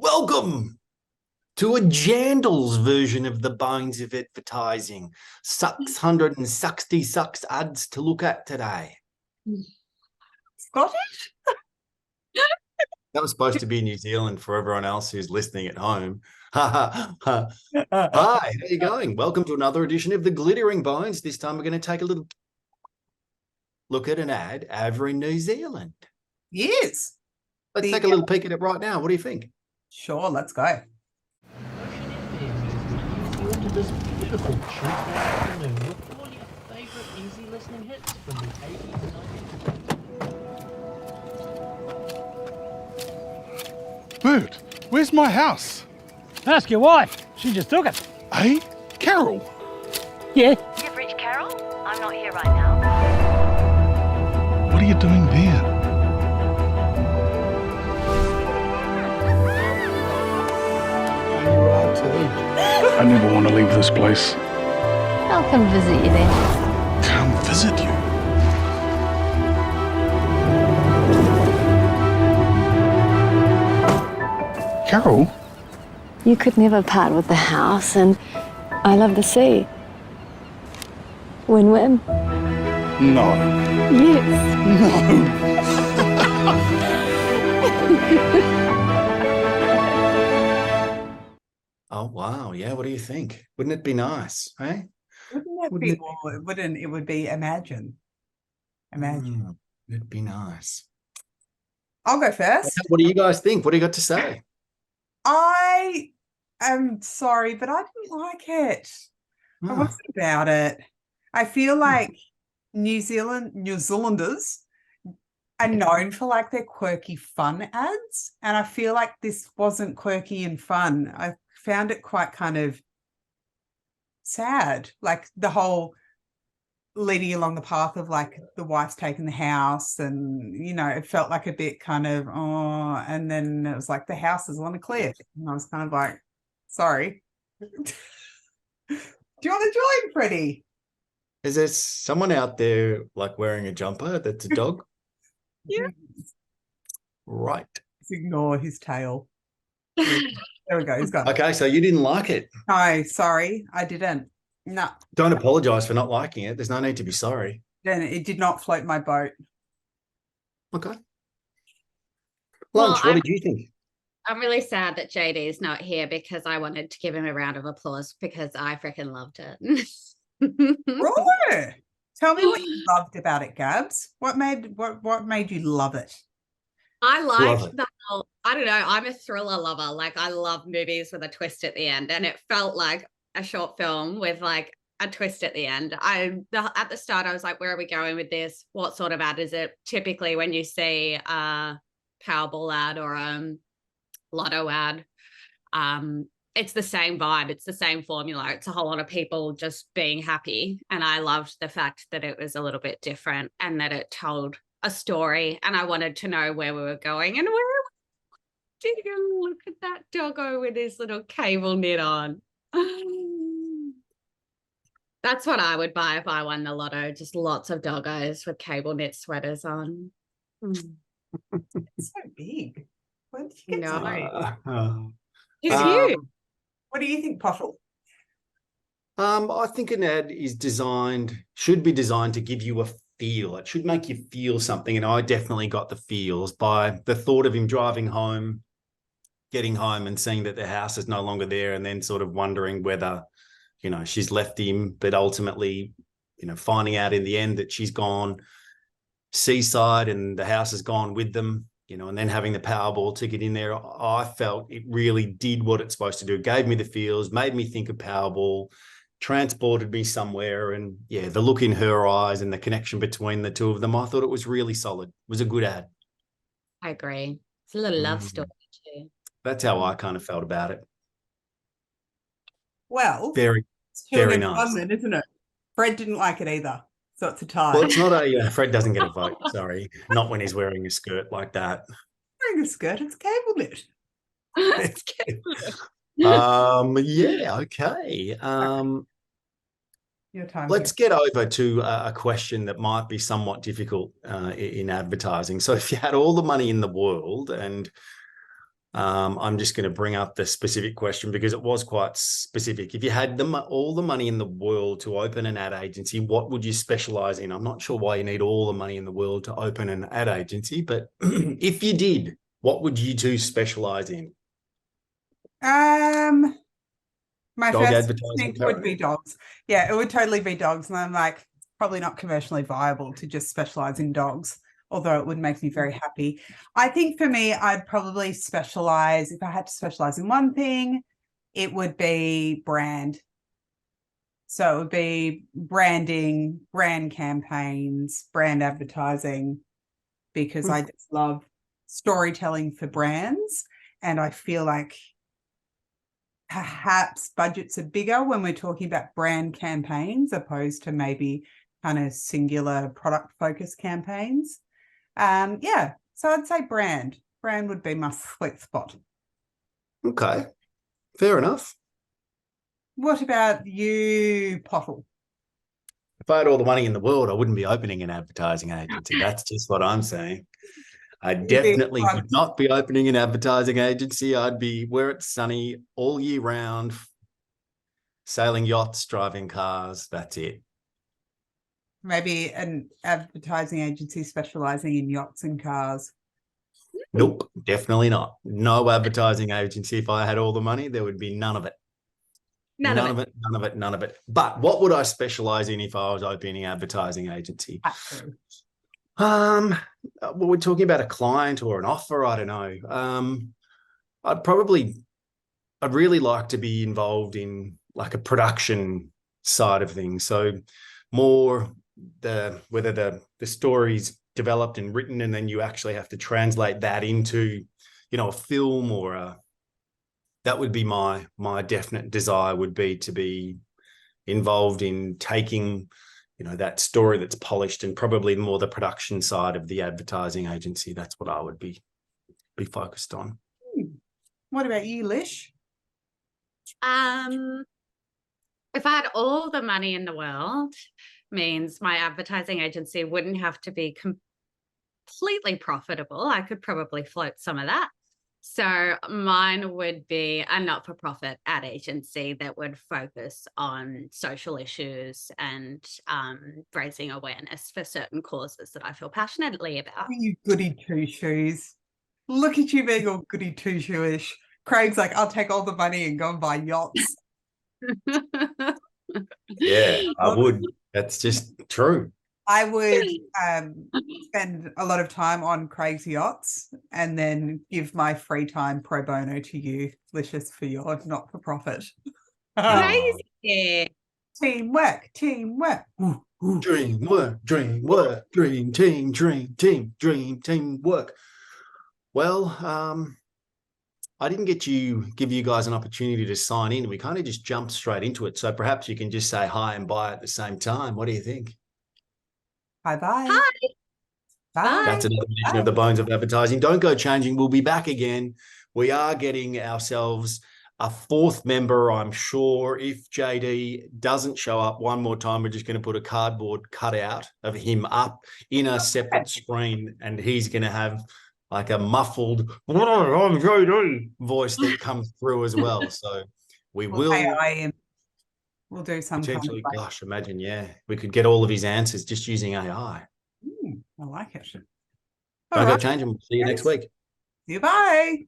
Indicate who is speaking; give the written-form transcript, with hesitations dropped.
Speaker 1: Welcome to a Jandal's version of the Bones of Advertising. 660 sucks ads to look at today.
Speaker 2: Scottish?
Speaker 1: That was supposed to be New Zealand for everyone else who's listening at home. Hi, how are you going? Welcome to another edition of the Glittering Bones. This time we're going to take a little look at an ad over in New Zealand.
Speaker 2: Yes.
Speaker 1: Let's take a little peek at it right now. What do you think?
Speaker 2: Sure, let's go.
Speaker 3: Into this beautiful treat afternoon with all your favourite easy listening hits from the 80s and 90s.
Speaker 4: Bert, where's my house?
Speaker 5: Ask your wife. She just took it.
Speaker 4: Eh? Carol?
Speaker 5: Yeah.
Speaker 6: You've reached Carol? I'm not here right now.
Speaker 4: What are you doing there? I never want to leave this place.
Speaker 6: I'll come visit you then.
Speaker 4: Come visit you. Carol?
Speaker 6: You could never part with the house, and I love the sea. Win-win.
Speaker 4: No.
Speaker 6: Yes.
Speaker 1: Oh, wow. Yeah, what do you think? Wouldn't it be nice, eh?
Speaker 2: It would be imagine. Imagine.
Speaker 1: It'd be nice.
Speaker 2: I'll go first.
Speaker 1: What do you guys think? What do you got to say?
Speaker 2: I am sorry, but I didn't like it. I wasn't about it. I feel like New Zealanders are known for like their quirky fun ads, and I feel like this wasn't quirky and fun. I found it quite kind of sad, like the whole leading along the path of like the wife's taking the house, and it felt like a bit kind of and then it was like the house is on a cliff, and I was kind of like, sorry. Do you want to join, Freddie?
Speaker 1: Is there someone out there like wearing a jumper that's a dog?
Speaker 2: Yeah.
Speaker 1: Right.
Speaker 2: Let's ignore his tail. There we go. He's gone.
Speaker 1: Okay, so you didn't like it.
Speaker 2: No, sorry, I didn't. No.
Speaker 1: Don't apologize for not liking it. There's no need to be sorry.
Speaker 2: Then it did not float my boat.
Speaker 1: Okay. Lunch, what did you think?
Speaker 7: I'm really sad that JD is not here because I wanted to give him a round of applause because I freaking loved it.
Speaker 2: Really? Tell me what you loved about it, Gabs. What made you love it?
Speaker 7: I liked the whole, I don't know, I'm a thriller lover. Like, I love movies with a twist at the end, and it felt like a short film with like a twist at the end. At the start, I was like, where are we going with this? What sort of ad is it? Typically, when you see a Powerball ad or a lotto ad, it's the same vibe. It's the same formula. It's a whole lot of people just being happy. And I loved the fact that it was a little bit different and that it told a story, and I wanted to know where we were going and where did you look at that doggo with his little cable knit on. That's what I would buy if I won the lotto, just lots of doggos with cable knit sweaters on.
Speaker 2: It's so big. Where did you get
Speaker 7: No. He's huge.
Speaker 2: What do you think, Pottle?
Speaker 1: I think an ad should be designed to give you a feel. It should make you feel something. And I definitely got the feels by the thought of him driving home, getting home and seeing that the house is no longer there, and then sort of wondering whether, she's left him, but ultimately, finding out in the end that she's gone seaside and the house has gone with them, and then having the Powerball ticket in there. I felt it really did what it's supposed to do. It gave me the feels, made me think of Powerball, transported me somewhere, and yeah, the look in her eyes and the connection between the two of them, I thought it was really solid. It was a good ad.
Speaker 7: I agree. It's a little love story too.
Speaker 1: That's how I kind of felt about it.
Speaker 2: Well,
Speaker 1: very nice,
Speaker 2: isn't it? Fred didn't like it either, so it's a tie.
Speaker 1: Well, it's not Fred doesn't get a vote. Sorry, not when he's wearing a skirt like that.
Speaker 2: Wearing a skirt, it's cable knit.
Speaker 7: It's cable knit.
Speaker 1: Yeah, okay.
Speaker 2: Your time.
Speaker 1: Let's get over to a question that might be somewhat difficult in advertising. So if you had all the money in the world and I'm just going to bring up the specific question because it was quite specific. If you had all the money in the world to open an ad agency, what would you specialize in? I'm not sure why you need all the money in the world to open an ad agency, but if you did, what would you two specialize in?
Speaker 2: My
Speaker 1: Dog
Speaker 2: first
Speaker 1: advertising,
Speaker 2: instinct
Speaker 1: Caro?
Speaker 2: would be dogs. Yeah, it would totally be dogs. And I'm like, probably not commercially viable to just specialize in dogs, although it would make me very happy. I think for me, I'd probably specialize, if I had to specialize in one thing, it would be brand. So it would be branding, brand campaigns, brand advertising, because I just love storytelling for brands. And I feel like perhaps budgets are bigger when we're talking about brand campaigns opposed to maybe kind of singular product focused campaigns. Yeah, so I'd say brand would be my sweet spot.
Speaker 1: Okay, fair enough.
Speaker 2: What about you, Pottle?
Speaker 1: If I had all the money in the world, I wouldn't be opening an advertising agency. That's just what I'm saying. I definitely would not be opening an advertising agency. I'd be where it's sunny all year round, sailing yachts, driving cars. That's it.
Speaker 2: Maybe an advertising agency specializing in yachts and cars.
Speaker 1: Nope, definitely not. No advertising agency. If I had all the money, there would be none of it. None of it. But what would I specialize in if I was opening an advertising agency?
Speaker 2: Absolutely.
Speaker 1: Well, we're talking about a client or an offer. I don't know. I'd really like to be involved in like a production side of things. So more whether the story's developed and written, and then you actually have to translate that into, a film or that would be my definite desire, would be to be involved in taking, that story that's polished and probably more the production side of the advertising agency. That's what I would be focused on.
Speaker 2: What about you, Lish?
Speaker 7: If I had all the money in the world, means my advertising agency wouldn't have to be completely profitable. I could probably float some of that. So mine would be a not-for-profit ad agency that would focus on social issues and raising awareness for certain causes that I feel passionately about.
Speaker 2: You goody two-shoes. Look at you being all goody two-shoe-ish. Craig's like, I'll take all the money and go and buy yachts.
Speaker 1: Yeah, I would. That's just true.
Speaker 2: I would spend a lot of time on Craig's yachts and then give my free time pro bono to you, Licious, for your not-for-profit.
Speaker 7: Crazy.
Speaker 2: Teamwork.
Speaker 1: Dream work. Well, I didn't give you guys an opportunity to sign in. We kind of just jumped straight into it. So perhaps you can just say hi and bye at the same time. What do you think?
Speaker 2: Bye-bye.
Speaker 7: Hi.
Speaker 2: Bye.
Speaker 1: That's another edition of the Bones of Advertising. Don't go changing. We'll be back again. We are getting ourselves a fourth member, I'm sure. If JD doesn't show up one more time, we're just going to put a cardboard cutout of him up in a separate screen, and he's going to have like a muffled I'm JD voice that comes through as well. So we'll
Speaker 2: do some
Speaker 1: potentially, gosh, imagine, we could get all of his answers just using AI.
Speaker 2: I like it.
Speaker 1: Don't go change them. See you next week.
Speaker 2: See you. Bye.